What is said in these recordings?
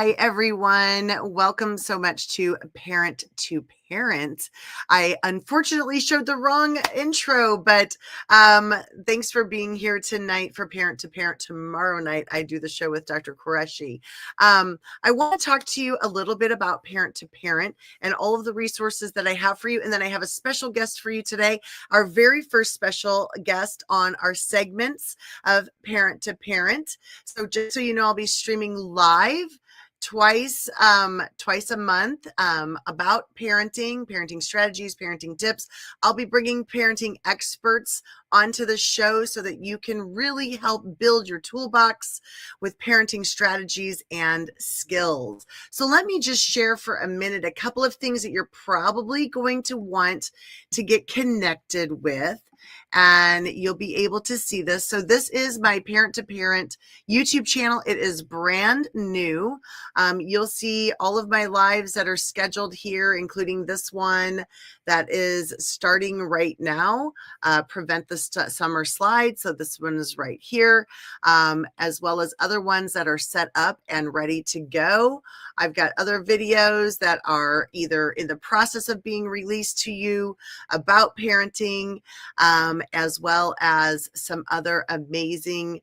Hi, everyone. Welcome so much to Parent to Parent. I unfortunately showed the wrong intro, but thanks for being here tonight for Parent to Parent. Tomorrow night, I do the show with Dr. Qureshi. I want to talk to you a little bit about Parent to Parent and all of the resources that I have for you. And then I have a special guest for you today, our very first special guest on our segments of Parent to Parent. So just so you know, I'll be streaming live twice a month about parenting strategies, parenting tips. I'll be bringing parenting experts onto the show so that you can really help build your toolbox with parenting strategies and skills. So let me just share for a minute a couple of things that you're probably going to want to get connected with, and you'll be able to see this. So this is my Parent to Parent YouTube channel. It is brand new. You'll see all of my lives that are scheduled here, including this one that is starting right now, Prevent the Summer Slide. So this one is right here, as well as other ones that are set up and ready to go. I've got other videos that are either in the process of being released to you about parenting, as well as some other amazing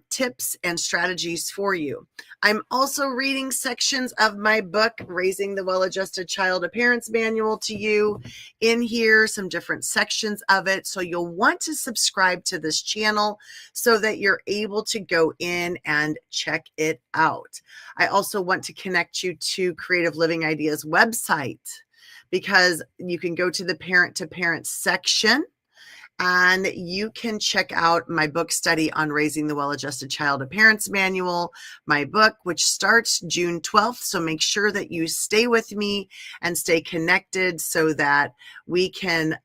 tips and strategies for you. I'm also reading sections of my book, Raising the Well-Adjusted Child, a Parent's Manual, to you in here, some different sections of it. So you'll want to subscribe to this channel so that you're able to go in and check it out. I also want to connect you to Creative Living Ideas website, because you can go to the Parent to Parent section and you can check out my book study on Raising the Well-Adjusted Child, a Parent's Manual, my book, which starts June 12th. So make sure that you stay with me and stay connected so that we can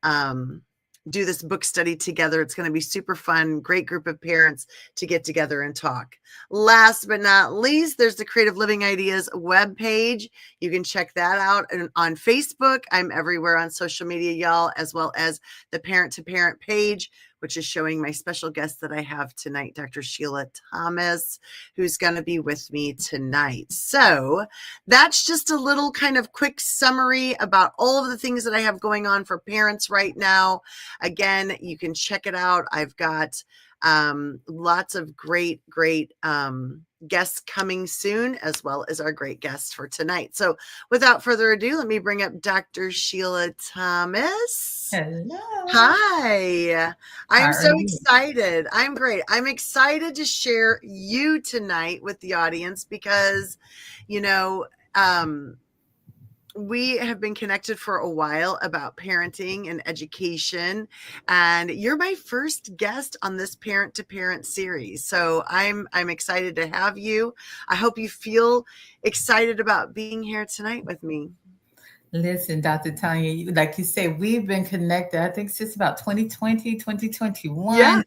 do this book study together. It's going to be super fun. Great group of parents to get together and talk. Last but not least, there's the Creative Living Ideas webpage. You can check that out on Facebook. I'm everywhere on social media, y'all, as well as the Parent to Parent page, which is showing my special guest that I have tonight, Dr. Sheila Thomas, who's going to be with me tonight. So that's just a little kind of quick summary about all of the things that I have going on for parents right now. Again, you can check it out. I've got lots of great guests coming soon, as well as our great guest for tonight. So without further ado, let me bring up Dr. Sheila Thomas. Hello. Hi. I'm so excited. I'm great. I'm excited to share you tonight with the audience because, you know, we have been connected for a while about parenting and education, and you're my first guest on this Parent to Parent series. So I'm excited to have you. I hope you feel excited about being here tonight with me. Listen, Dr. Tania, like you say, we've been connected, I think, since about 2020, 2021, Yeah.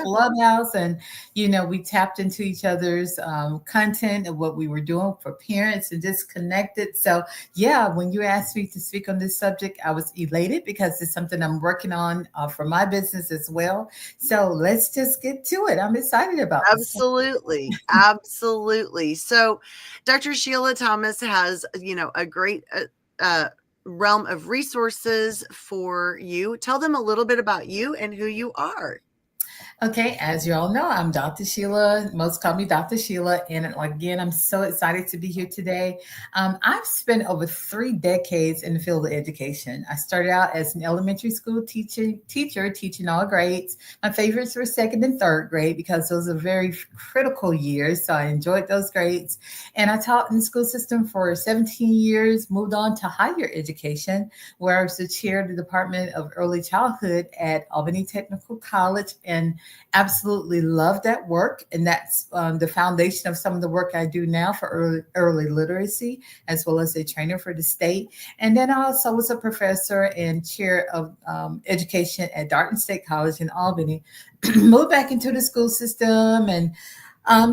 Clubhouse. And, we tapped into each other's content and what we were doing for parents and just connected. So, yeah, when you asked me to speak on this subject, I was elated because it's something I'm working on for my business as well. So let's just get to it. I'm excited about this. Absolutely. Absolutely. So Dr. Sheila Thomas has, a great realm of resources for you. Tell them a little bit about you and who you are. Okay, as you all know, I'm Dr. Sheila. Most call me Dr. Sheila. And again, I'm so excited to be here today. I've spent over 3 decades in the field of education. I started out as an elementary school teacher teaching all grades. My favorites were 2nd and 3rd grade because those are very critical years. So I enjoyed those grades. And I taught in the school system for 17 years, moved on to higher education, where I was the chair of the Department of Early Childhood at Albany Technical College, and absolutely love that work. And that's the foundation of some of the work I do now for early literacy, as well as a trainer for the state. And then I also was a professor and chair of education at Darton State College in Albany. Moved back into the school system and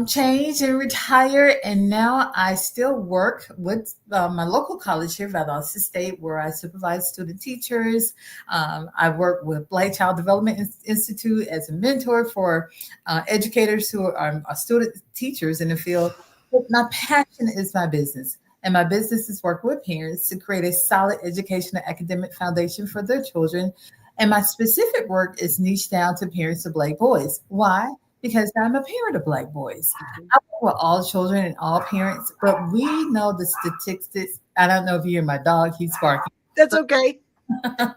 changed and retired. And now I still work with my local college here, Valdosta State, where I supervise student teachers. I work with Black Child Development Institute as a mentor for educators who are student teachers in the field. But my passion is my business. And my business is working with parents to create a solid educational academic foundation for their children. And my specific work is niche down to parents of Black boys. Why? Because I'm a parent of Black boys. Mhm. I work with all children and all parents, but we know the statistics. I don't know if you hear my dog, he's barking. That's okay. But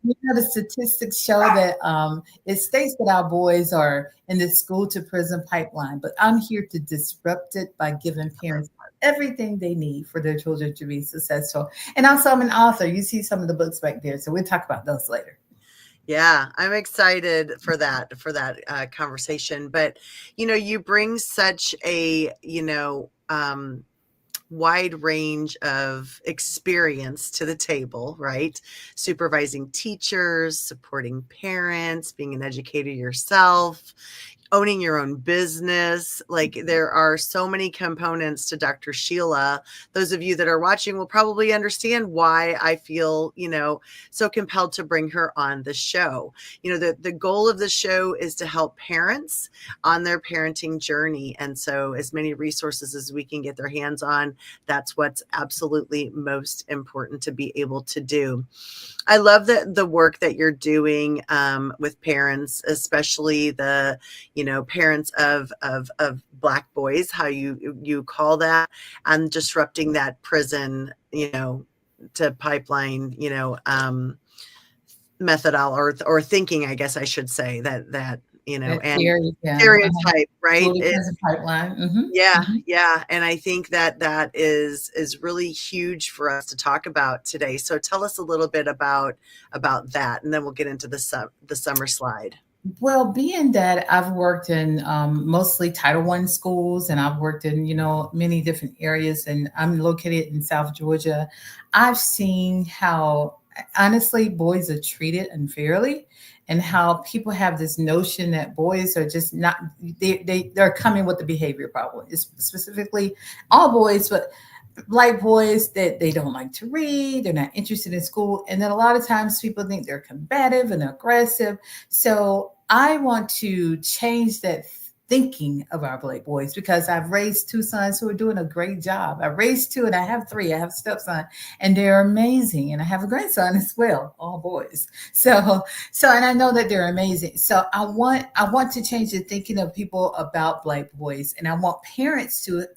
we know the statistics show that it states that our boys are in the school to prison pipeline, but I'm here to disrupt it by giving parents everything they need for their children to be successful. And also, I'm an author. You see some of the books back there, so we'll talk about those later. Yeah, I'm excited for that conversation. But you bring such a wide range of experience to the table, right? Supervising teachers, supporting parents, being an educator yourself, owning your own business. Like, there are so many components to Dr. Sheila. Those of you that are watching will probably understand why I feel, so compelled to bring her on the show. The goal of the show is to help parents on their parenting journey. And so as many resources as we can get their hands on, that's what's absolutely most important to be able to do. I love the work that you're doing with parents, especially the parents of Black boys, how you call that, and disrupting that prison to pipeline methodology or thinking, I guess I should say, that That and theory, yeah. stereotype, right? School to prison pipeline. Yeah, Hmm. yeah, and I think that is really huge for us to talk about today. So tell us a little bit about that, and then we'll get into the summer slide. Well, being that I've worked in mostly Title One schools, and I've worked in many different areas, and I'm located in South Georgia, I've seen how honestly boys are treated unfairly, and how people have this notion that boys are just not they're coming with the behavior problem. It's specifically all boys, but Black boys that they don't like to read, they're not interested in school, and then a lot of times people think they're combative and aggressive. So I want to change that thinking of our Black boys, because I've raised two sons who are doing a great job. I raised two and I have three. I have a stepson and they're amazing. And I have a grandson as well, all boys. And I know that they're amazing. So I want to change the thinking of people about Black boys, and I want parents to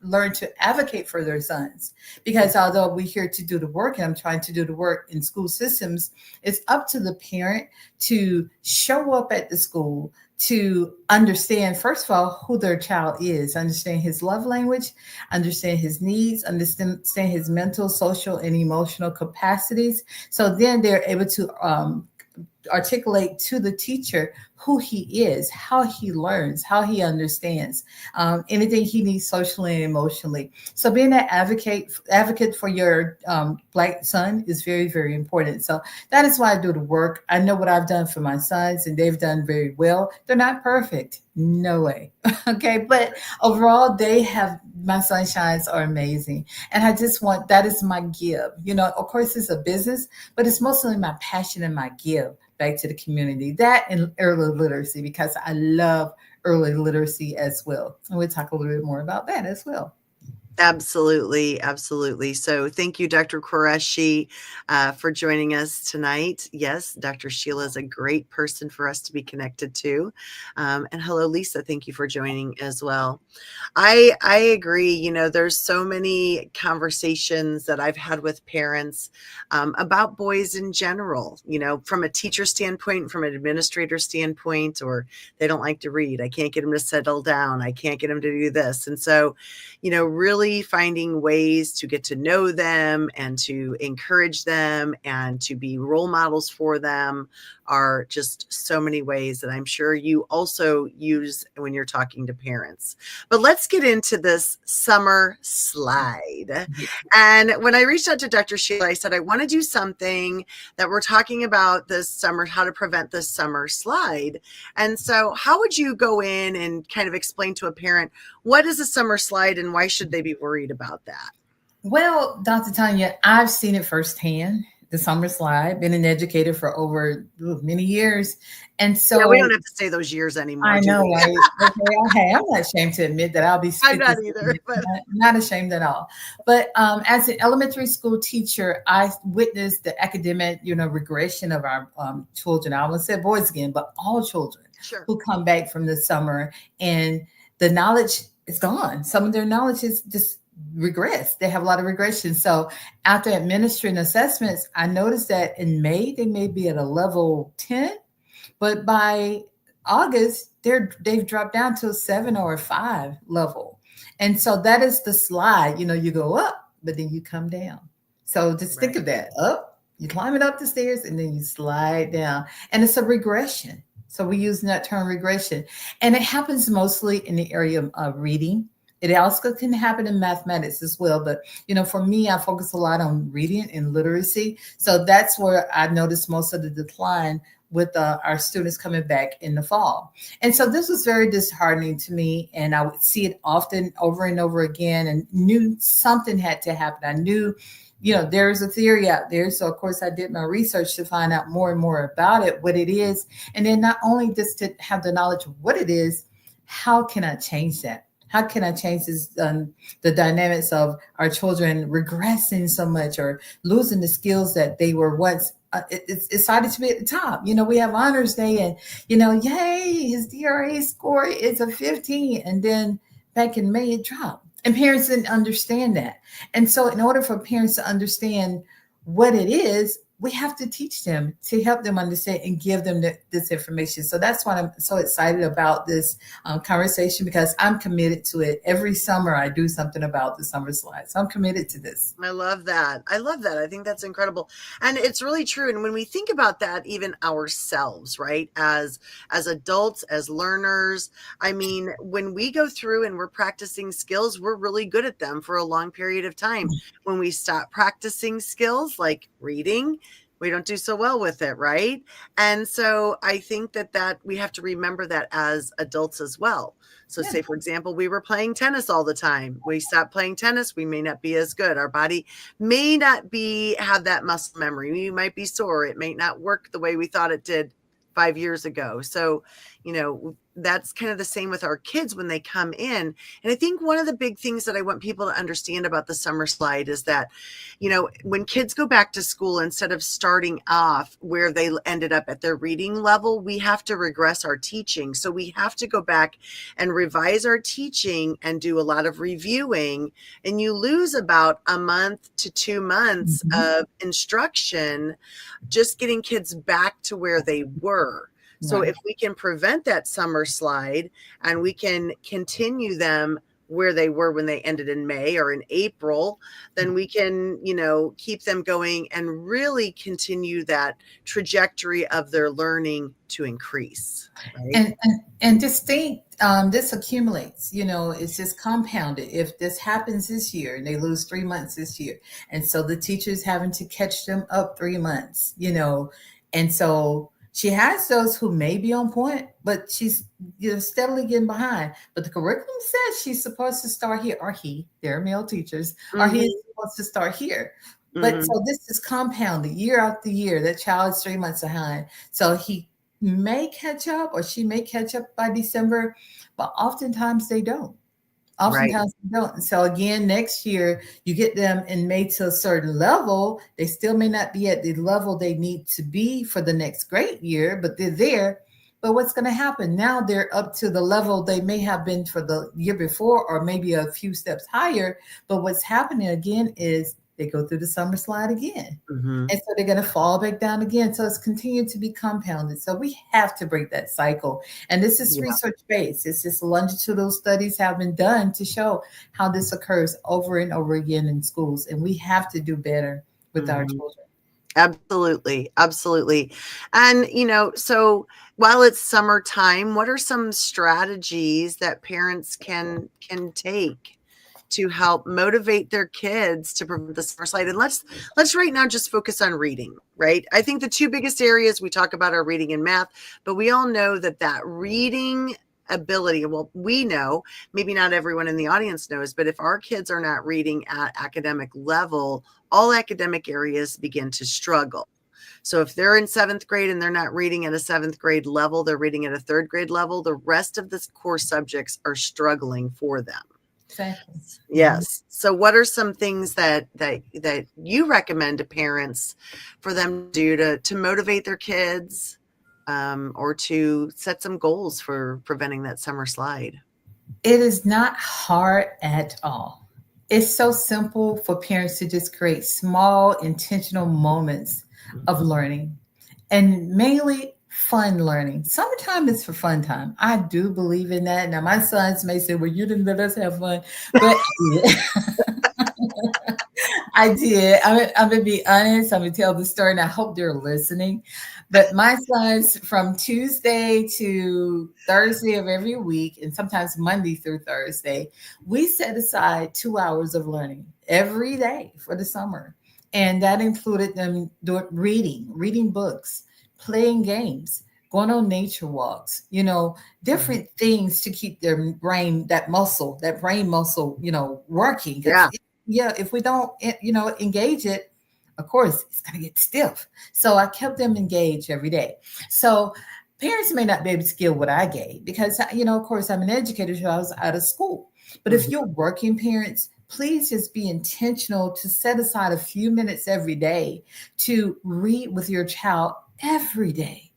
learn to advocate for their sons, because although we're here to do the work and I'm trying to do the work in school systems, it's up to the parent to show up at the school, to understand, first of all, who their child is, understand his love language, understand his needs, understand his mental, social, and emotional capacities. So then they're able to articulate to the teacher who he is, how he learns, how he understands, anything he needs socially and emotionally. So being an advocate for your Black son is very, very important. So that is why I do the work. I know what I've done for my sons, and they've done very well. They're not perfect, no way. Okay, but overall, my sunshines are amazing, and I just want that is my give. Of course, it's a business, but it's mostly my passion and my give back to the community. That and early literacy, because I love early literacy as well. And we'll talk a little bit more about that as well. Absolutely, absolutely. So thank you, Dr. Qureshi, for joining us tonight. Yes, Dr. Sheila is a great person for us to be connected to. And hello, Lisa. Thank you for joining as well. I agree. There's so many conversations that I've had with parents about boys in general, from a teacher standpoint, from an administrator standpoint, or they don't like to read. I can't get them to settle down. I can't get them to do this. And so, really finding ways to get to know them and to encourage them and to be role models for them are just so many ways that I'm sure you also use when you're talking to parents. But let's get into this summer slide. And when I reached out to Dr. Sheila, I said, I want to do something that we're talking about this summer, how to prevent this summer slide. And so how would you go in and kind of explain to a parent, what is a summer slide and why should they be worried about that? Well, Dr. Tanya, I've seen it firsthand. the summer slide, been an educator for over many years. And Yeah, we so don't have to say those years anymore, I do know, we? right? Okay, hey, I'm not ashamed to admit that I'll be I'm not 57. either, but Not ashamed at all. But as an elementary school teacher, I witnessed the academic, regression of our children. I won't say boys again, but all children sure. who come back from the summer, and the knowledge is gone. Some of their knowledge is just regress. They have a lot of regression. So after administering assessments, I noticed that in May they may be at a level 10, but by August, they've dropped down to a 7 or a 5 level. And so that is the slide. You go up, but then you come down. So just think Right. of that. Up, you climb it up the stairs, and then you slide down. And it's a regression. So we use that term regression. And it happens mostly in the area of reading. It also can happen in mathematics as well. But, for me, I focus a lot on reading and literacy. So that's where I noticed most of the decline with our students coming back in the fall. And so this was very disheartening to me. And I would see it often over and over again, and knew something had to happen. I knew, there's a theory out there. So, of course, I did my research to find out more and more about it, what it is. And then not only just to have the knowledge of what it is, how can I change that? How can I change this, the dynamics of our children regressing so much or losing the skills that they were once it's excited to be at the top. We have honors day, and yay, his DRA score is a 15, and then back in May it dropped, and parents didn't understand that. And so in order for parents to understand what it is, we have to teach them to help them understand and give them this information. So that's why I'm so excited about this conversation, because I'm committed to it. Every summer I do something about the summer slide. So I'm committed to this. I love that. I love that. I think that's incredible. And it's really true. And when we think about that, even ourselves, right? As adults, as learners, I mean, when we go through and we're practicing skills, we're really good at them for a long period of time. When we stop practicing skills like reading, we don't do so well with it, right? And so I think that we have to remember that as adults as well. So Yeah. say, for example, we were playing tennis all the time. We stopped playing tennis. We may not be as good. Our body may not have that muscle memory. We might be sore. It may not work the way we thought it did 5 years ago. So, that's kind of the same with our kids when they come in. And I think one of the big things that I want people to understand about the summer slide is that, when kids go back to school, instead of starting off where they ended up at their reading level, we have to regress our teaching. So we have to go back and revise our teaching and do a lot of reviewing. And you lose about a month to 2 months Mhm. of instruction, just getting kids back to where they were. So Right. if we can prevent that summer slide and we can continue them where they were when they ended in May or in April, then we can, keep them going and really continue that trajectory of their learning to increase, right? And just think, this accumulates. It's just compounded. If this happens this year and they lose 3 months this year, and so the teacher's having to catch them up 3 months, and so she has those who may be on point, but she's steadily getting behind. But the curriculum says she's supposed to start here, or they're male teachers, or he is Hmm. supposed to start here. But Hmm. so this is compounded year after year. That child is 3 months behind. So he may catch up, or she may catch up by December, but oftentimes they don't. Right. Oftentimes they don't. So again, next year you get them in May to a certain level. They still may not be at the level they need to be for the next great year, but they're there. But what's going to happen now? They're up to the level they may have been for the year before, or maybe a few steps higher. But what's happening again is they go through the summer slide again. Hmm. And so they're going to fall back down again. So it's continued to be compounded. So we have to break that cycle. And this is Yeah. research based. It's just longitudinal studies have been done to show how this occurs over and over again in schools. And we have to do better with our Hmm. children. Absolutely. Absolutely. And, so while it's summertime, what are some strategies that parents can take to help motivate their kids to prevent the summer slide? And let's right now just focus on reading, right? I think the two biggest areas we talk about are reading and math, but we all know that reading ability, well, we know, maybe not everyone in the audience knows, but if our kids are not reading at academic level, all academic areas begin to struggle. So if they're in seventh grade and they're not reading at a seventh grade level, they're reading at a third grade level, the rest of the core subjects are struggling for them. Exactly. Yes. So what are some things that you recommend to parents for them to do to motivate their kids, or to set some goals for preventing that summer slide? It is not hard at all. It's so simple for parents to just create small, intentional moments of learning, and mainly fun learning. Summertime is for fun time. I do believe in that. Now, my sons may say, well, you didn't let us have fun, but I did. I'm gonna be honest. I'm gonna tell the story, and I hope they're listening. But my sons, from Tuesday to Thursday of every week, and sometimes Monday through Thursday, we set aside 2 hours of learning every day for the summer, and that included them doing reading books, playing games, going on nature walks. Different things to keep their brain, that brain muscle, working. Because Yeah. yeah, if we don't, engage it, of course, it's going to get stiff. So I kept them engaged every day. So parents may not be able to get what I gave because, of course, I'm an educator, so I was out of school. But if Mhm. you're working parents, please just be intentional to set aside a few minutes every day to read with your child every day.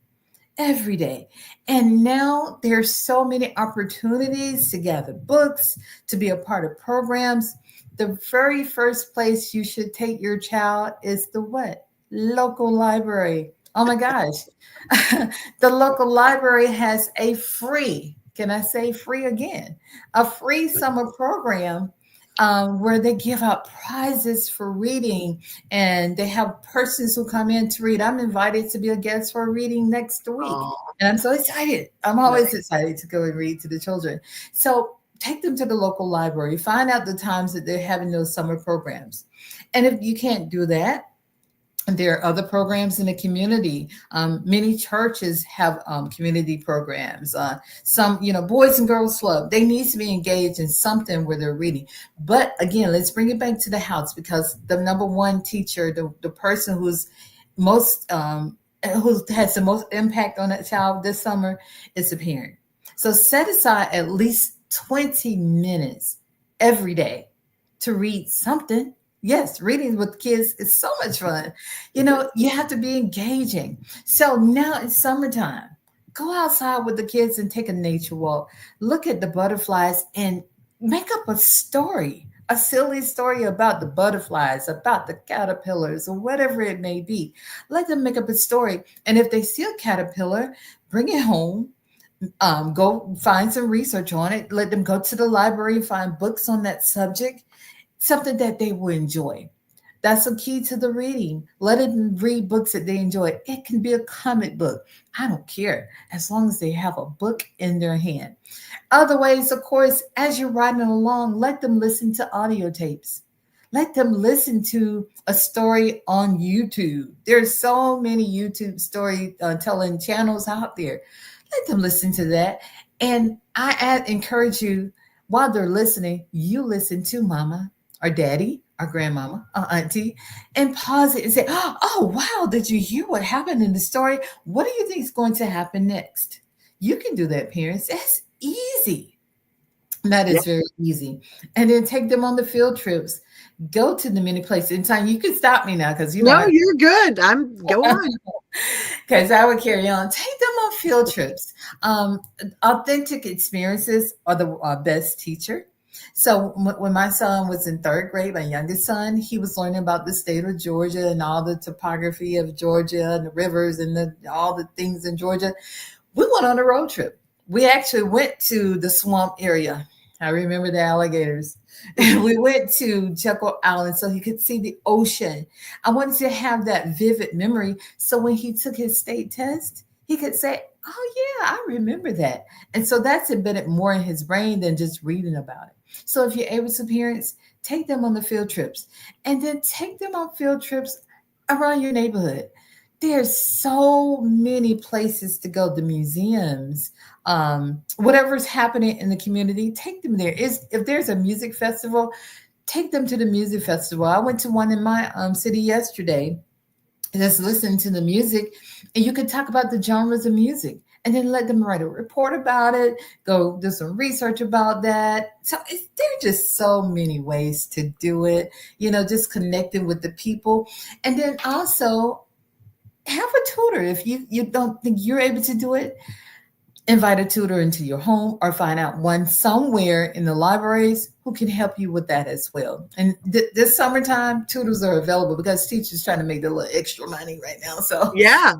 Every day. And now there's so many opportunities to gather books, to be a part of programs. The very first place you should take your child is the what? Local library. Oh my gosh. The local library has a free, can I say free again? A free summer program, where they give out prizes for reading, and they have persons who come in to read. I'm invited to be a guest for a reading next week. Oh, And I'm so excited. I'm always excited to go and read to the children. So take them to the local library, find out the times that they're having those summer programs. And if you can't do that, there are other programs in the community. Many churches have community programs. Some, Boys and Girls Club, they need to be engaged in something where they're reading. But again, let's bring it back to the house, because the number one teacher, the person who's most, who has the most impact on that child this summer, is the parent. So set aside at least 20 minutes every day to read something. Yes, reading with kids is so much fun. You have to be engaging. So now it's summertime. Go outside with the kids and take a nature walk. Look at the butterflies and make up a story, a silly story about the butterflies, about the caterpillars, or whatever it may be. Let them make up a story. And if they see a caterpillar, bring it home. Go find some research on it. Let them go to the library and find books on that subject, something that they will enjoy. That's the key to the reading. Let them read books that they enjoy. It can be a comic book. I don't care, as long as they have a book in their hand. Other ways, of course, as you're riding along, let them listen to audio tapes. Let them listen to a story on YouTube. There's so many YouTube story telling channels out there. Let them listen to that. And encourage you, while they're listening, you listen to mama or daddy or grandmama or auntie, and pause it and say, oh, wow, did you hear what happened in the story? What do you think is going to happen next? You can do that, parents. That's easy. That yeah. is very easy. And then take them on the field trips. Go to the many places. In time, you can stop me now, because No, you're good. Go on. because I would carry on. Take them on field trips. Authentic experiences are the best teacher. So when my son was in third grade, my youngest son, he was learning about the state of Georgia and all the topography of Georgia and the rivers and all the things in Georgia. We went on a road trip. We actually went to the swamp area. I remember the alligators. We went to Jekyll Island so he could see the ocean. I wanted to have that vivid memory, so when he took his state test, he could say, oh, yeah, I remember that. And so that's embedded more in his brain than just reading about it. So if you're able to, parents, take them on the field trips, and then take them on field trips around your neighborhood. there's so many places to go, the museums, whatever's happening in the community, take them there. Is if there's a music festival, take them to the music festival. I went to one in my city yesterday, and just listen to the music, and you could talk about the genres of music, and then let them write a report about it, go do some research about that. So there are just so many ways to do it, just connecting with the people. And then also have a tutor. If you don't think you're able to do it, invite a tutor into your home or find out one somewhere in the libraries who can help you with that as well. And this summertime, tutors are available because teachers trying to make a little extra money right now. So Yeah.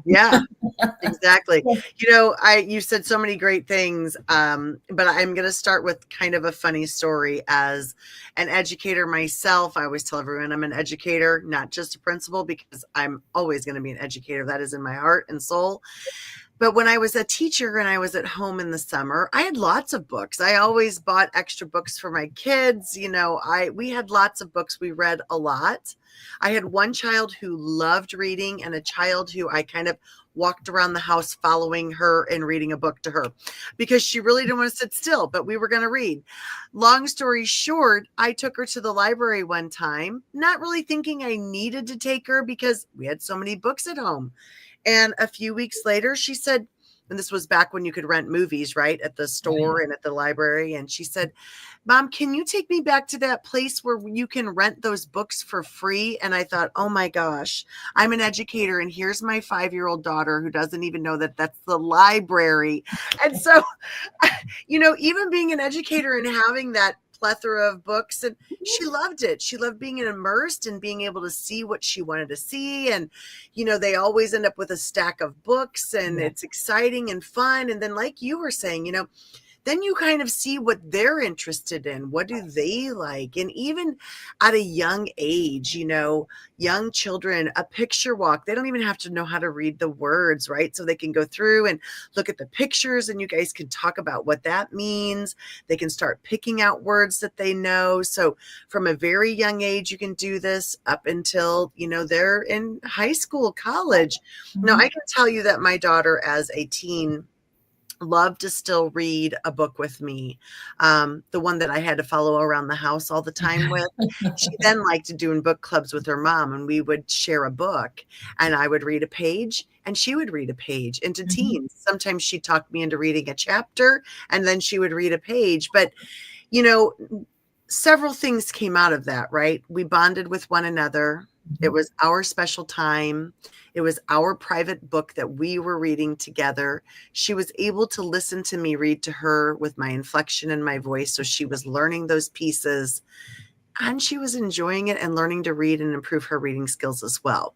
Exactly. You said so many great things, but I'm going to start with kind of a funny story. As an educator myself, I always tell everyone I'm an educator, not just a principal, because I'm always going to be an educator. That is in my heart and soul. But when I was a teacher and I was at home in the summer, I had lots of books. I always bought extra books for my kids. We had lots of books. We read a lot. I had one child who loved reading and a child who I kind of walked around the house following her and reading a book to her because she really didn't want to sit still, but we were going to read. Long story short, I took her to the library one time, not really thinking I needed to take her because we had so many books at home. And a few weeks later, she said, and this was back when you could rent movies, right, at the store and at the library. And she said, Mom, can you take me back to that place where you can rent those books for free? And I thought, oh my gosh, I'm an educator. And here's my 5-year-old daughter who doesn't even know that that's the library. And so, even being an educator and having that plethora of books, and she loved it. She loved being immersed and being able to see what she wanted to see. And, they always end up with a stack of books, and it's exciting and fun. And then, like you were saying, then you kind of see what they're interested in. What do they like? And even at a young age, young children, a picture walk, they don't even have to know how to read the words, right? So they can go through and look at the pictures, and you guys can talk about what that means. They can start picking out words that they know. So from a very young age, you can do this up until, they're in high school, college. Now, I can tell you that my daughter as a teen loved to still read a book with me. The one that I had to follow around the house all the time with. She then liked doing book clubs with her mom, and we would share a book, and I would read a page and she would read a page into teens. Sometimes she talked me into reading a chapter, and then she would read a page. But, several things came out of that, right? We bonded with one another. It was our special time. It was our private book that we were reading together. She was able to listen to me read to her with my inflection in my voice. So she was learning those pieces, and she was enjoying it and learning to read and improve her reading skills as well.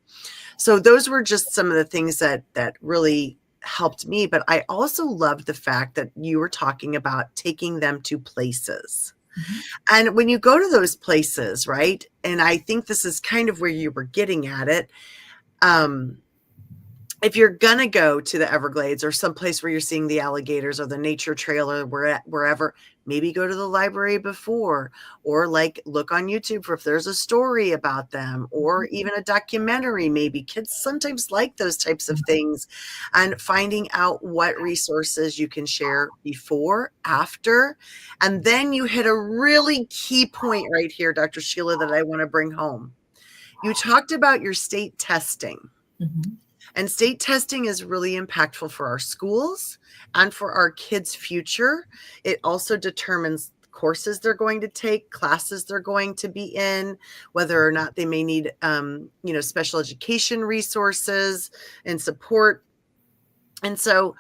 So those were just some of the things that really helped me. But I also loved the fact that you were talking about taking them to places. And when you go to those places, right? And I think this is kind of where you were getting at it. If you're going to go to the Everglades or someplace where you're seeing the alligators or the nature trail or wherever, maybe go to the library before, or like look on YouTube for if there's a story about them, or even a documentary. Maybe kids sometimes like those types of things, and finding out what resources you can share before, after. And then you hit a really key point right here, Dr. Sheila, that I want to bring home. You talked about your state testing. And state testing is really impactful for our schools and for our kids' future. It also determines courses they're going to take, classes they're going to be in, whether or not they may need, special education resources and support. And so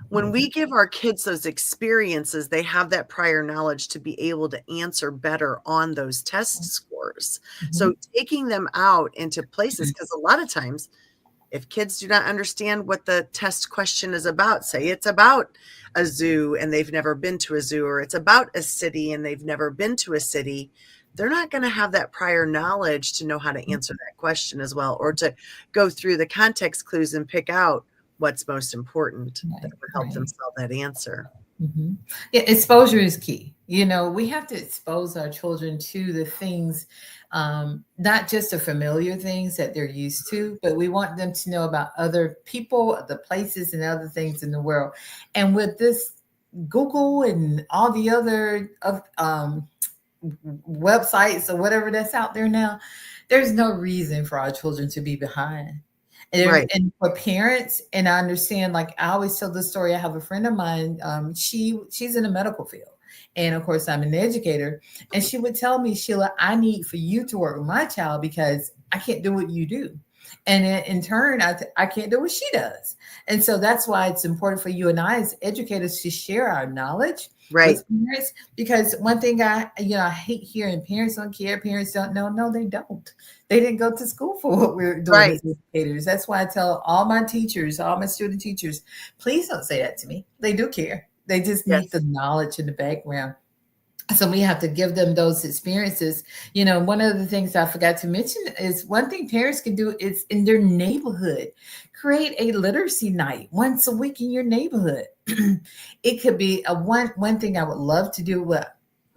when we give our kids those experiences, they have that prior knowledge to be able to answer better on those test scores. So taking them out into places, because a lot of times, if kids do not understand what the test question is about, say it's about a zoo and they've never been to a zoo, or it's about a city and they've never been to a city, they're not going to have that prior knowledge to know how to answer that question as well, or to go through the context clues and pick out what's most important that would help them solve that answer. Hmm. Yeah, exposure is key. We have to expose our children to the things, not just the familiar things that they're used to, but we want them to know about other people, the places, and other things in the world. And with this Google and all the other websites or whatever that's out there now, there's no reason for our children to be behind. Right. And for parents, and I understand, like I always tell the story. I have a friend of mine, she's in the medical field. And of course, I'm an educator. And she would tell me, Sheila, I need for you to work with my child because I can't do what you do. And in turn, I can't do what she does. And so that's why it's important for you and I as educators to share our knowledge Right. with parents. Because one thing I hate hearing parents don't care, parents don't know. No, they don't. They didn't go to school for what we're doing Right. as educators. That's why I tell all my teachers, all my student teachers, please don't say that to me. They do care. They just need the Yes. knowledge in the background. So we have to give them those experiences. One of the things I forgot to mention is one thing parents can do is in their neighborhood, create a literacy night once a week in your neighborhood. It could be a one thing I would love to do. Well,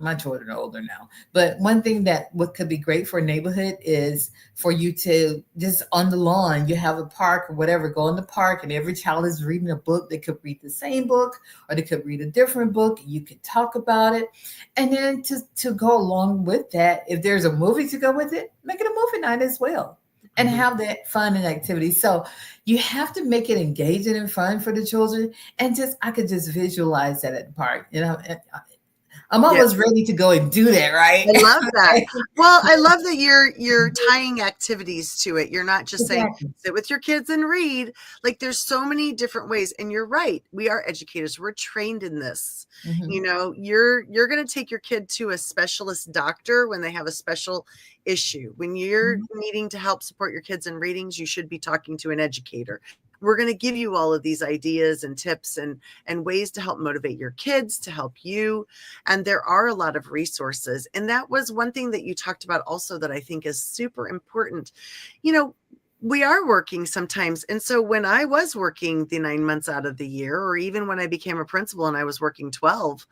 my children are older now, but one thing that what could be great for a neighborhood is for you to just on the lawn, you have a park or whatever, go in the park and every child is reading a book. They could read the same book or they could read a different book. You could talk about it. And then to go along with that, if there's a movie to go with it, make it a movie night as well. And Mhm. have that fun and activity. So you have to make it engaging and fun for the children. And I could just visualize that at the park. I'm Yes. almost ready to go and do that, right? I love that. Well, I Yeah, love that you're tying activities to it. You're not just saying exactly. sit with your kids and read. Like there's so many different ways. And you're right. We are educators. We're trained in this. Hmm. You're going to take your kid to a specialist doctor when they have a special issue. When you're Hmm. needing to help support your kids in readings, you should be talking to an educator. We're going to give you all of these ideas and tips and ways to help motivate your kids, to help you. And there are a lot of resources. And that was one thing that you talked about also that I think is super important. You know, we are working sometimes. And so when I was working the 9 months out of the year, or even when I became a principal and I was working 12,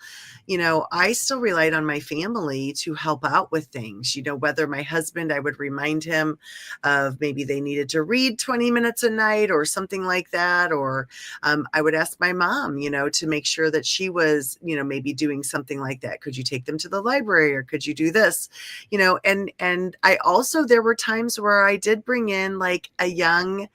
I still relied on my family to help out with things. Whether my husband, I would remind him of maybe they needed to read 20 minutes a night or something like that. Or I would ask my mom, to make sure that she was, maybe doing something like that. Could you take them to the library or could you do this? And I also, there were times where I did bring in like a young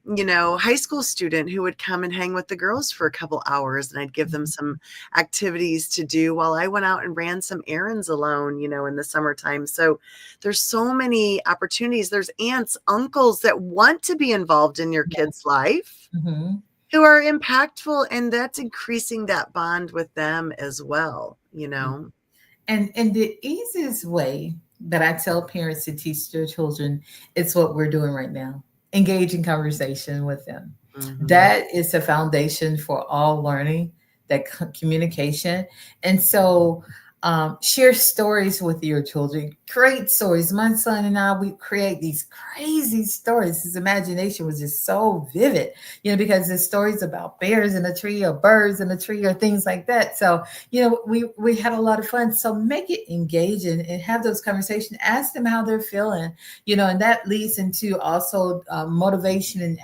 high school student who would come and hang with the girls for a couple hours and I'd give them some activities to do while I went out and ran some errands alone, in the summertime. So there's so many opportunities. There's aunts, uncles that want to be involved in your kid's life Hmm. who are impactful, and that's increasing that bond with them as well. And the easiest way that I tell parents to teach their children is what we're doing right now. Engage in conversation with them. Hmm. That is the foundation for all learning, that communication. And so share stories with your children. Create stories. My son and I, we create these crazy stories. His imagination was just so vivid, because there's stories about bears in a tree or birds in a tree or things like that. So we had a lot of fun. So make it engaging and have those conversations. Ask them how they're feeling, and that leads into also motivation and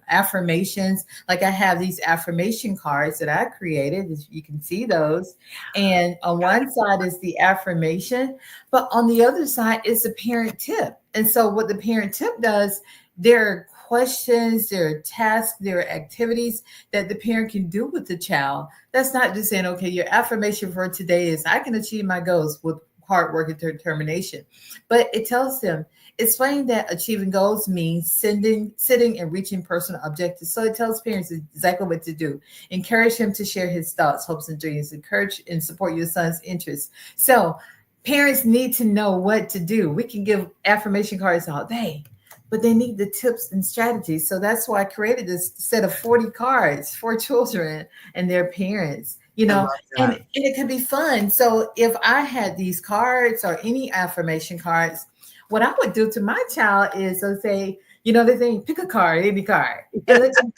affirmations. Like I have these affirmation cards that I created. You can see those. And on one side is the affirmation, but on the other side is the parent tip. And so what the parent tip does, there are questions, there are tasks, there are activities that the parent can do with the child. That's not just saying, okay, your affirmation for today is I can achieve my goals with hard work and determination. But it tells them, explain that achieving goals means sitting and reaching personal objectives. So it tells parents exactly what to do. Encourage him to share his thoughts, hopes, and dreams. Encourage and support your son's interests. So parents need to know what to do. We can give affirmation cards all day, but they need the tips and strategies. So that's why I created this set of 40 cards for children and their parents, I love and that. it could be fun. So if I had these cards or any affirmation cards, what I would do to my child is I'll say, they say, pick a card, any card, and let them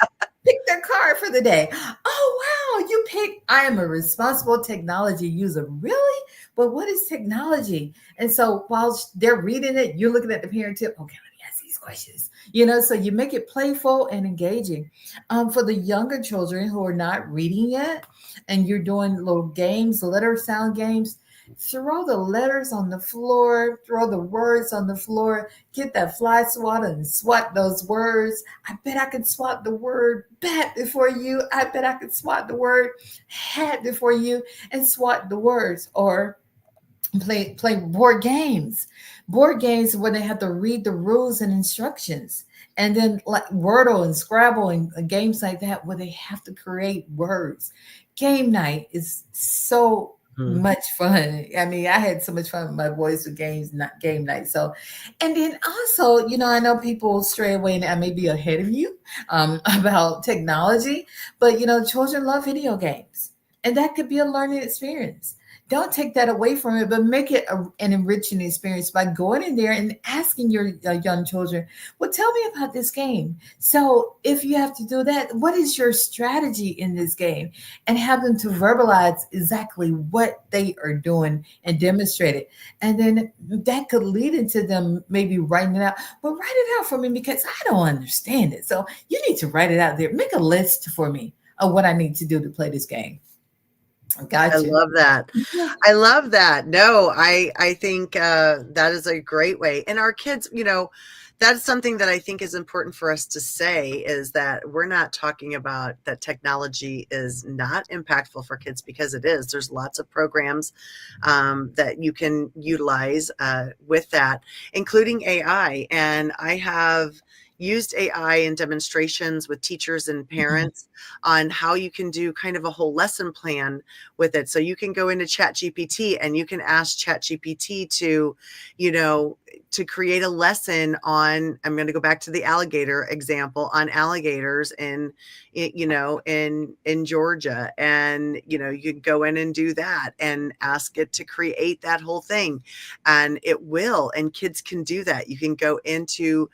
pick their card for the day. Oh, wow, you pick. I am a responsible technology user. Really? But what is technology? And so while they're reading it, you're looking at the parent tip. Okay, let me ask these questions. So you make it playful and engaging. For the younger children who are not reading yet, and you're doing little games, letter sound games, throw the letters on the floor, throw the words on the floor, get that fly swatter and swat those words. I bet I could swat the word bat before you. I bet I could swat the word hat before you, and swat the words. Or play board games where they have to read the rules and instructions. And then like Wordle and Scrabble and games like that where they have to create words. Game night is so Hmm. much fun. I mean, I had so much fun with my boys with games, not game night. So, and then also, I know people stray away, and I may be ahead of you about technology, but children love video games, and that could be a learning experience. Don't take that away from it, but make it an enriching experience by going in there and asking your young children, well, tell me about this game. So if you have to do that, what is your strategy in this game? And have them to verbalize exactly what they are doing and demonstrate it. And then that could lead into them maybe writing it out. But write it out for me because I don't understand it. So you need to write it out there. Make a list for me of what I need to do to play this game. I Gotcha. love that. Yeah. I love that. No, I think that is a great way. And our kids, that's something that I think is important for us to say is that we're not talking about that technology is not impactful for kids because it is. There's lots of programs that you can utilize with that, including AI. And I have used AI in demonstrations with teachers and Mhm. parents on how you can do kind of a whole lesson plan with it. So you can go into ChatGPT and you can ask ChatGPT to, you know, to create a lesson on, I'm going to go back to the alligator example, on alligators in Georgia. And, you can go in and do that and ask it to create that whole thing. And it will, and kids can do that. You can go into,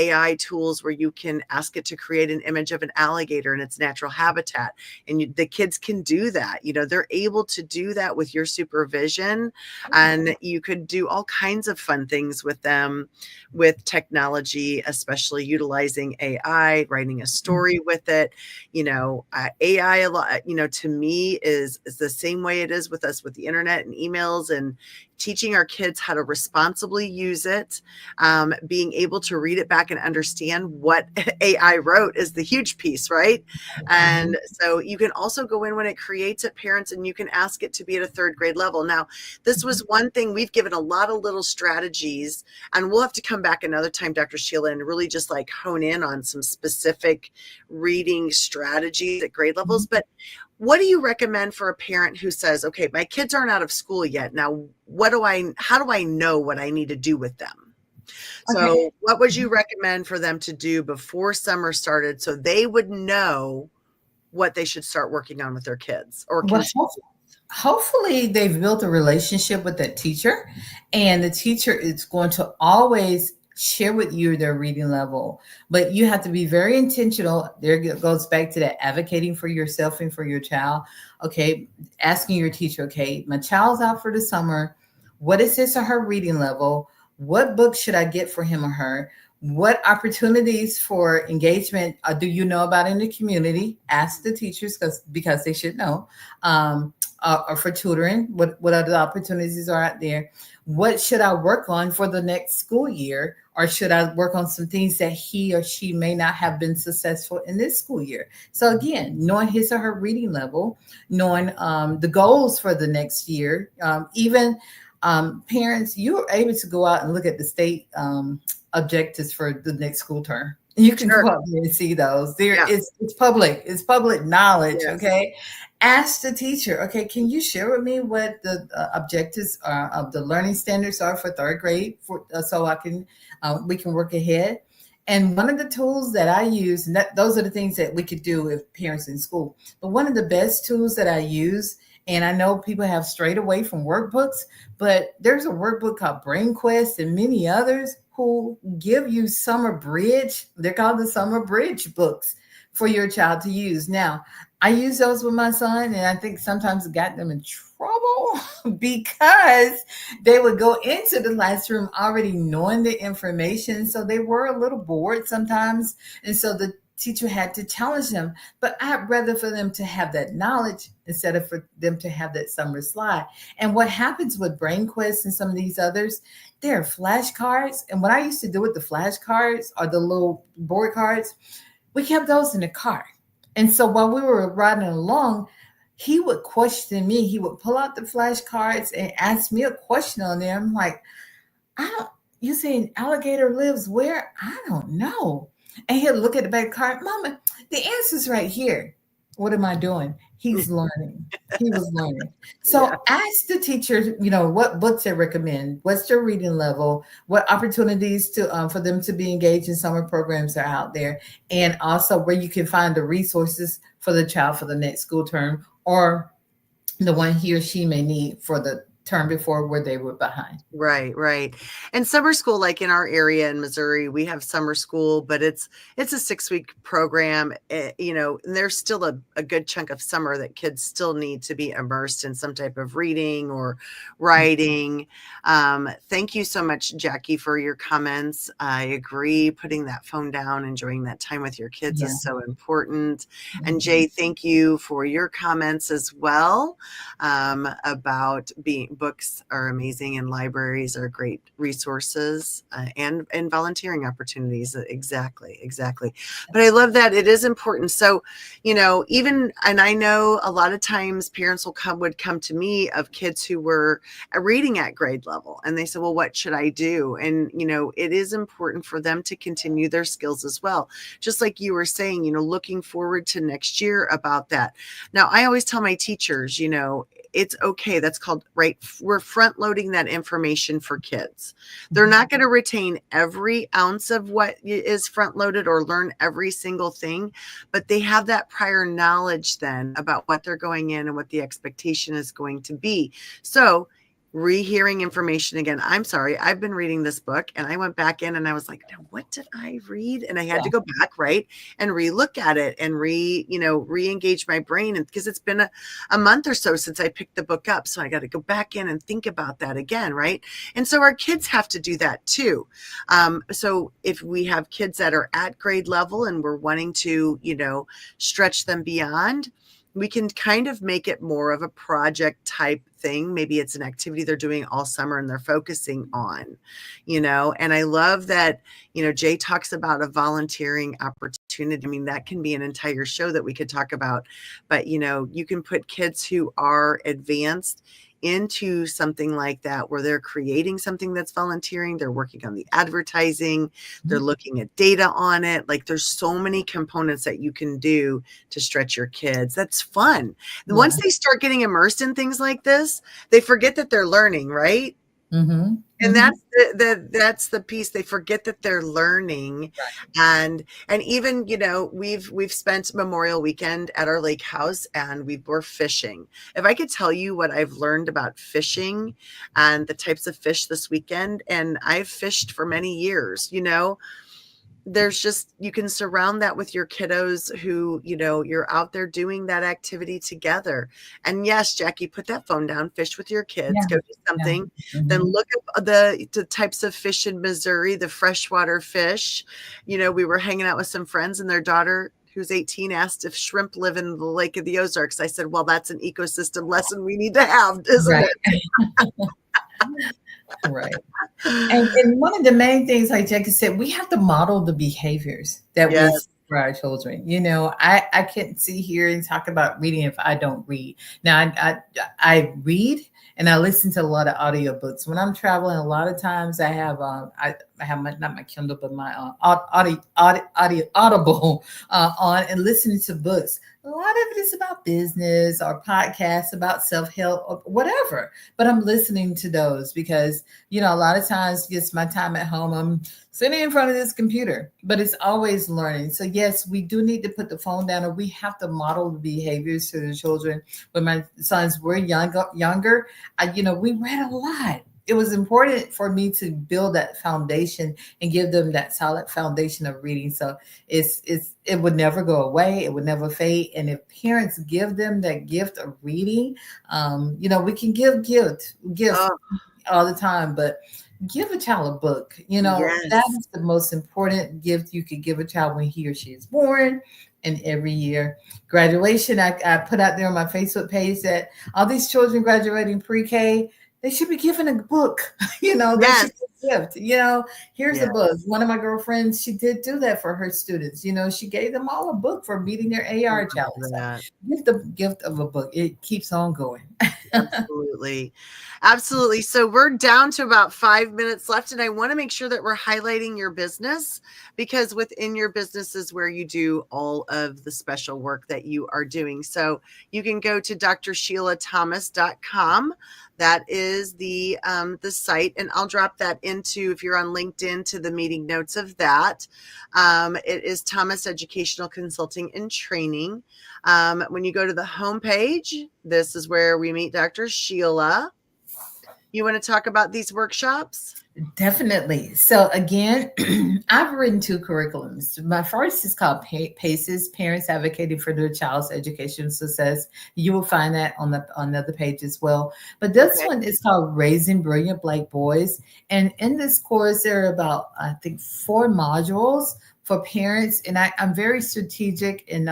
AI tools where you can ask it to create an image of an alligator in its natural habitat. And the kids can do that. They're able to do that with your supervision. And you could do all kinds of fun things with them with technology, especially utilizing AI, writing a story with it. AI a lot, to me is the same way it is with us with the internet and emails, and teaching our kids how to responsibly use it, being able to read it back and understand what AI wrote is the huge piece, right? Mhm. And so you can also go in when it creates it, parents, and you can ask it to be at a third grade level. Now, this Mhm. was one thing we've given a lot of little strategies, and we'll have to come back another time, Dr. Sheila, and really just like hone in on some specific reading strategies at grade levels. Mhm. But what do you recommend for a parent who says, okay, my kids aren't out of school yet. Now, how do I know what I need to do with them? Okay. So what would you recommend for them to do before summer started so they would know what they should start working on with their kids or Well, continue? hopefully they've built a relationship with that teacher, and the teacher is going to always share with you their reading level. But you have to be very intentional. There goes back to that advocating for yourself and for your child. Okay, asking your teacher, okay, my child's out for the summer. What is his or her reading level? What book should I get for him or her? What opportunities for engagement do you know about in the community? Ask the teachers because they should know. Or for tutoring, what other opportunities are out there? What should I work on for the next school year? Or should I work on some things that he or she may not have been successful in this school year? So again, knowing his or her reading level, knowing the goals for the next year, even parents, you're able to go out and look at the state objectives for the next school term. You can Sure. go out there and see those. There, Yeah. it's public. It's public knowledge. Yes. Okay, ask the teacher. Okay, can you share with me what the objectives are of the learning standards are for third grade, for so I can we can work ahead. And one of the tools that I use, and those are the things that we could do with parents in school. But one of the best tools that I use, and I know people have strayed away from workbooks, but there's a workbook called Brain Quest and many others who give you summer bridge. They're called the summer bridge books for your child to use. Now, I use those with my son, and I think sometimes it got them in trouble because they would go into the classroom already knowing the information. So they were a little bored sometimes. And so the teacher had to challenge them. But I'd rather for them to have that knowledge instead of for them to have that summer slide. And what happens with Brain Quest and some of these others, they're flashcards. And what I used to do with the flashcards or the little board cards, we kept those in the car. And so while we were riding along, he would question me. He would pull out the flashcards and ask me a question on them. Like, I don't, you saying alligator lives where? I don't know. And he'll look at the back card, Mama, the answer's right here. What am I doing? He's learning. He was learning. So Yeah. ask the teacher, what books they recommend, what's their reading level, what opportunities to for them to be engaged in summer programs are out there, and also where you can find the resources for the child for the next school term or the one he or she may need for the term before where they were behind. Right, right. And summer school, like in our area in Missouri, we have summer school, but it's a 6-week program, and there's still a good chunk of summer that kids still need to be immersed in some type of reading or writing. Thank you so much, Jackie, for your comments. I agree. Putting that phone down, enjoying that time with your kids Yeah. is so important. And Mhm. Jay, thank you for your comments as well, about books are amazing and libraries are great resources, and volunteering opportunities. Exactly. But I love that it is important. So, even, and I know a lot of times parents would come to me of kids who were reading at grade level, and they said, well, what should I do? And, it is important for them to continue their skills as well. Just like you were saying, looking forward to next year about that. Now, I always tell my teachers, it's okay. That's called, right, we're front loading that information for kids. They're not going to retain every ounce of what is front loaded or learn every single thing, but they have that prior knowledge then about what they're going in and what the expectation is going to be. So rehearing information again. I'm sorry, I've been reading this book, and I went back in and I was like, now what did I read? And I had to go back, right, and re-look at it and re-engage my brain. And because it's been a month or so since I picked the book up, so I got to go back in and think about that again, right? And so our kids have to do that too. So if we have kids that are at grade level and we're wanting to stretch them beyond, we can kind of make it more of a project type thing. Maybe it's an activity they're doing all summer and they're focusing on, and I love that, Jay talks about a volunteering opportunity. I mean, that can be an entire show that we could talk about, but you can put kids who are advanced into something like that, where they're creating something that's volunteering, they're working on the advertising, they're looking at data on it. Like, there's so many components that you can do to stretch your kids. That's fun. Yeah. Once they start getting immersed in things like this, they forget that they're learning, right? Mm-hmm. And Mm-hmm. that's the piece. They forget that they're learning. And even, we've spent Memorial Weekend at our lake house, and we were fishing. If I could tell you what I've learned about fishing and the types of fish this weekend, and I've fished for many years, there's just, you can surround that with your kiddos who, you're out there doing that activity together. And yes, Jackie, put that phone down, fish with your kids, go do something. Then look up the types of fish in Missouri, the freshwater fish. We were hanging out with some friends, and their daughter, who's 18, asked if shrimp live in the Lake of the Ozarks. I said, well, that's an ecosystem lesson we need to have, isn't it? Right. And one of the main things, like Jackie said, we have to model the behaviors that we see for our children. I can't sit here and talk about reading if I don't read. Now, I read and I listen to a lot of audiobooks. When I'm traveling, a lot of times I have not my Kindle, but my Audible on and listening to books. A lot of it is about business or podcasts about self-help or whatever. But I'm listening to those because, a lot of times just my time at home, I'm sitting in front of this computer, but it's always learning. So yes, we do need to put the phone down, or we have to model the behaviors to the children. When my sons were younger, we read a lot. it was important for me to build that foundation and give them that solid foundation of reading. So it would never go away. It would never fade. And if parents give them that gift of reading, we can give gifts Oh, all the time, but give a child a book. That yes. is the most important gift you could give a child when he or she is born. And every year, graduation, I put out there on my Facebook page that all these children graduating pre-K, they should be given a book. They Yes. should get a gift. Here's a Yeah. book. One of my girlfriends, she did do that for her students. She gave them all a book for meeting their AR Love challenge. So that. give the gift of a book. It keeps on going. Absolutely. Absolutely. So we're down to about 5 minutes left, and I want to make sure that we're highlighting your business, because within your business is where you do all of the special work that you are doing. So you can go to drsheila.thomas.com. That is the site, and I'll drop that into, if you're on LinkedIn, to the meeting notes of that. It is Thomas Educational Consulting and Training. When you go to the homepage, this is where we meet Dr. Sheila. You want to talk about these workshops? Definitely. So again, I've written two curriculums. My first is called PACES, Parents Advocating for Their Child's Education Success. You will find that on the other page as well. But this Okay. one is called Raising Brilliant Black Boys. And in this course, there are about, I think, 4 modules for parents. And I'm very strategic and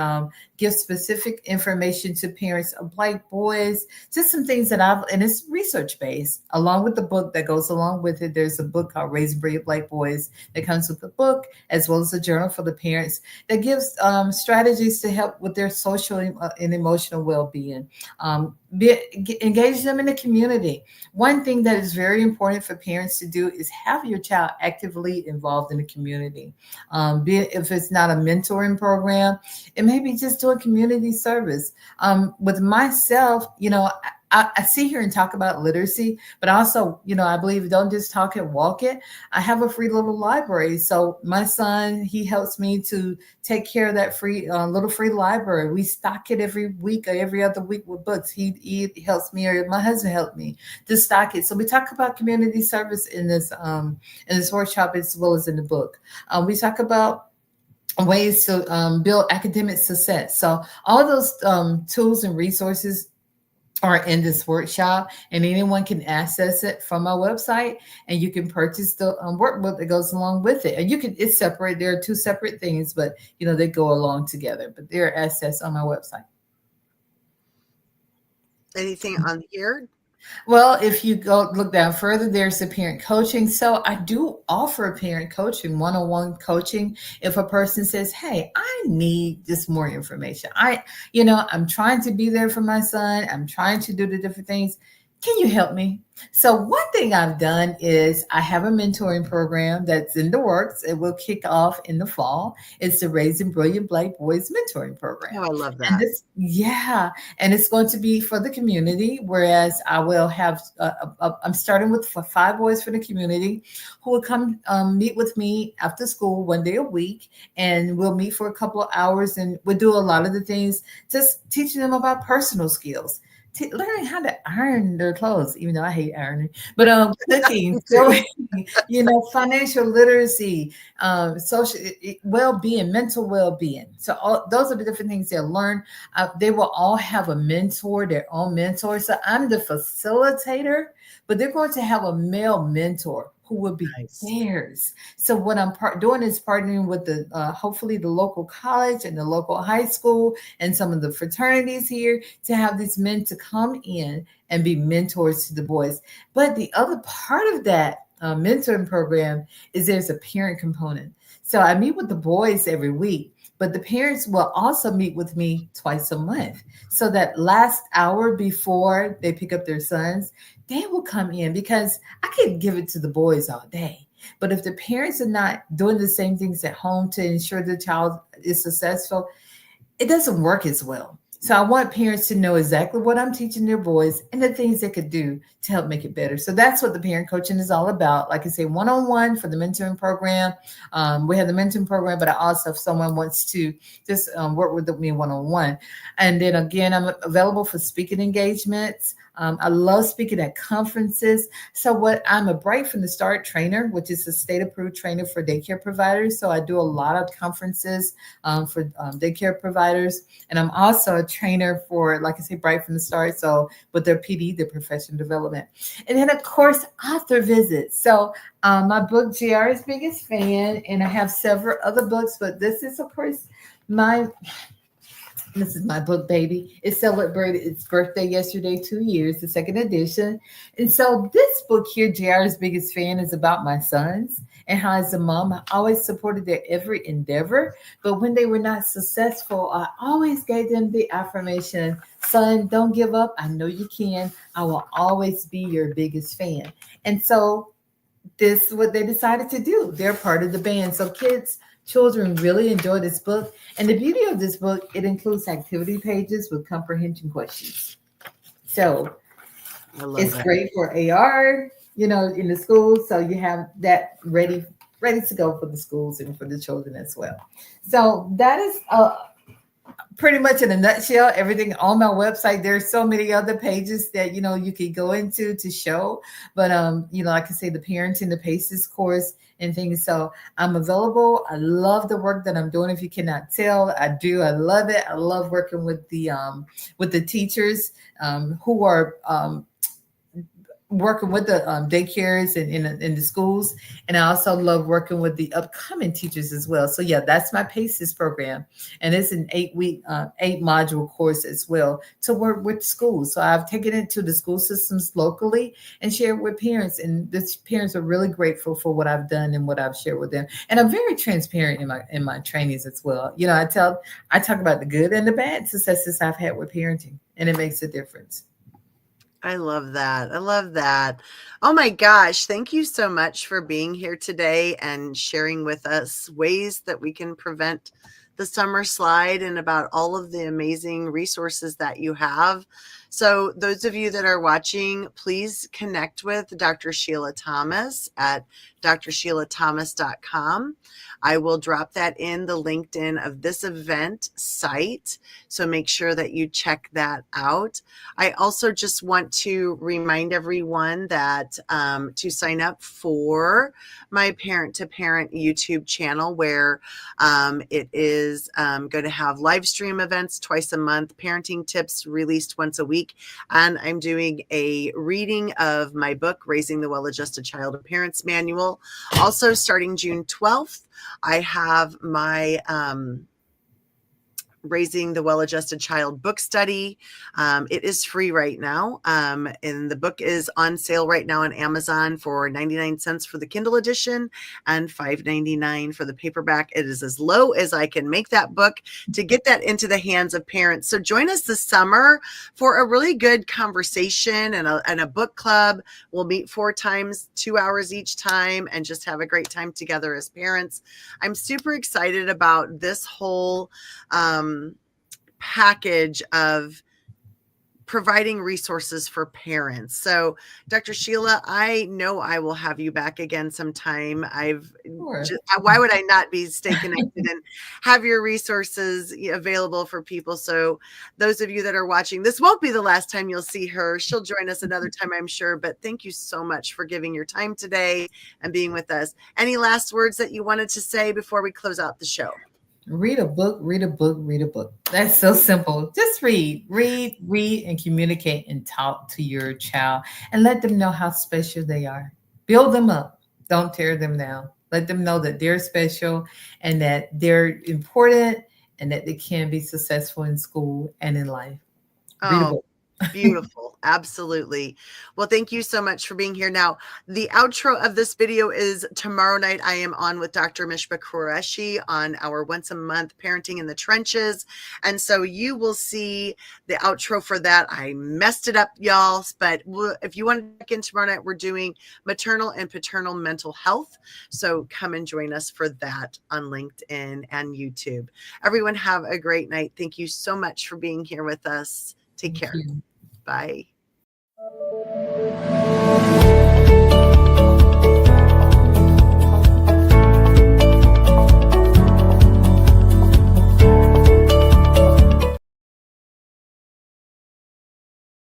give specific information to parents of Black boys, just some things and it's research based, along with the book that goes along with it. There's a book called Raising Brilliant Black Boys that comes with the book, as well as a journal for the parents that gives strategies to help with their social and emotional well-being. Engage them in the community. One thing that is very important for parents to do is have your child actively involved in the community. If it's not a mentoring program, it may be just doing community service. With myself, I sit here and talk about literacy, but also, I believe don't just talk it, walk it. I have a free little library. So my son, he helps me to take care of that free little free library. We stock it every week or every other week with books. He helps me, or my husband helped me to stock it. So we talk about community service in this workshop, as well as in the book. We talk about ways to build academic success. So all those tools and resources are in this workshop, and anyone can access it from our website, and you can purchase the workbook that goes along with it. And it's separate. There are two separate things, but they go along together, but they're accessed on my website. Anything on here? Well, if you go look down further, there's the parent coaching. So I do offer parent coaching, one-on-one coaching. If a person says, "Hey, I need just more information. I'm trying to be there for my son. I'm trying to do the different things. Can you help me?" So one thing I've done is I have a mentoring program that's in the works. It will kick off in the fall. It's the Raising Brilliant Black Boys mentoring program. Oh, I love And that. and it's going to be for the community. Whereas I will have, I'm starting with 5 boys for the community who will come meet with me after school 1 day a week, and we'll meet for a couple of hours, and we'll do a lot of the things, just teaching them about personal skills. Learning how to iron their clothes, even though I hate ironing, but cooking, sewing, financial literacy, social well-being, mental well-being. So those are the different things they'll learn. They will all have a mentor, their own mentor. So I'm the facilitator, but they're going to have a male mentor who will be Nice. theirs. So what I'm doing is partnering with the hopefully the local college and the local high school and some of the fraternities here to have these men to come in and be mentors to the boys. But the other part of that mentoring program is there's a parent component. So I meet with the boys every week, but the parents will also meet with me twice a month. So that last hour before they pick up their sons, they will come in, because I could give it to the boys all day. But if the parents are not doing the same things at home to ensure the child is successful, it doesn't work as well. So I want parents to know exactly what I'm teaching their boys and the things they could do to help make it better. So that's what the parent coaching is all about. Like I say, one-on-one for the mentoring program. We have the mentoring program, but I also, if someone wants to just work with me one-on-one. And then again, I'm available for speaking engagements. I love speaking at conferences. So what I'm a Bright from the Start trainer, which is a state approved trainer for daycare providers. So I do a lot of conferences for daycare providers. And I'm also a trainer for, like I say, Bright from the Start. So with their PD, their professional development. And then, of course, author visits. So my book, JR's Biggest Fan, and I have several other books, but this is, of course, my this is my book, baby. It celebrated its birthday yesterday, 2 years, the second edition. And so this book here, JR's Biggest Fan, is about my sons and how as a mom, I always supported their every endeavor. But when they were not successful, I always gave them the affirmation, son, don't give up. I know you can. I will always be your biggest fan. And so this is what they decided to do. They're part of the band. So children really enjoy this book. And the beauty of this book, it includes activity pages with comprehension questions. So I love it's that. great for AR, in the schools. So you have that ready to go for the schools and for the children as well. So that is pretty much in a nutshell everything on my website. There's so many other pages that you could go into to show, but like I say, the parenting the paces course and things. So I'm available. I love the work that I'm doing. If you cannot tell, I do. I love it. I love working with the teachers who are working with the daycares and in the schools. And I also love working with the upcoming teachers as well. So yeah, that's my PACES program. And it's an 8-week, 8-module course as well to work with schools. So I've taken it to the school systems locally and shared with parents. And the parents are really grateful for what I've done and what I've shared with them. And I'm very transparent in my trainings as well. I talk about the good and the bad successes I've had with parenting, and it makes a difference. I love that. I love that. Oh my gosh. Thank you so much for being here today and sharing with us ways that we can prevent the summer slide and about all of the amazing resources that you have. So those of you that are watching, please connect with Dr. Sheila Thomas at drsheila.thomas.com. I will drop that in the LinkedIn of this event site. So make sure that you check that out. I also just want to remind everyone that to sign up for my Parent to Parent YouTube channel, where it is going to have live stream events twice a month, parenting tips released once a week, and I'm doing a reading of my book, Raising the Well-Adjusted Child, a Parent's Manual. Also, starting June 12th, I have my Raising the Well-Adjusted Child book study. It is free right now. And the book is on sale right now on Amazon for 99 cents for the Kindle edition and $5.99 for the paperback. It is as low as I can make that book to get that into the hands of parents. So join us this summer for a really good conversation and a book club. We'll meet 4 times, 2 hours each time, and just have a great time together as parents. I'm super excited about this whole package of providing resources for parents. So, Dr. Sheila, I know I will have you back again sometime. Sure. Why would I not stay connected and have your resources available for people? So, those of you that are watching, this won't be the last time you'll see her. She'll join us another time, I'm sure. But thank you so much for giving your time today and being with us. Any last words that you wanted to say before we close out the show? Read a book, read a book, read a book. That's so simple. Just read, and communicate and talk to your child and let them know how special they are. Build them up. Don't tear them down. Let them know that they're special and that they're important and that they can be successful in school and in life. Read a Oh, book. beautiful. Absolutely. Well, thank you so much for being here. Now, the outro of this video is tomorrow night. I am on with Dr. Mishpa Qureshi on our once a month Parenting in the Trenches. And so you will see the outro for that. I messed it up, y'all. But if you want to check in tomorrow night, we're doing maternal and paternal mental health. So come and join us for that on LinkedIn and YouTube. Everyone have a great night. Thank you so much for being here with us. Take Thank care. you. Bye.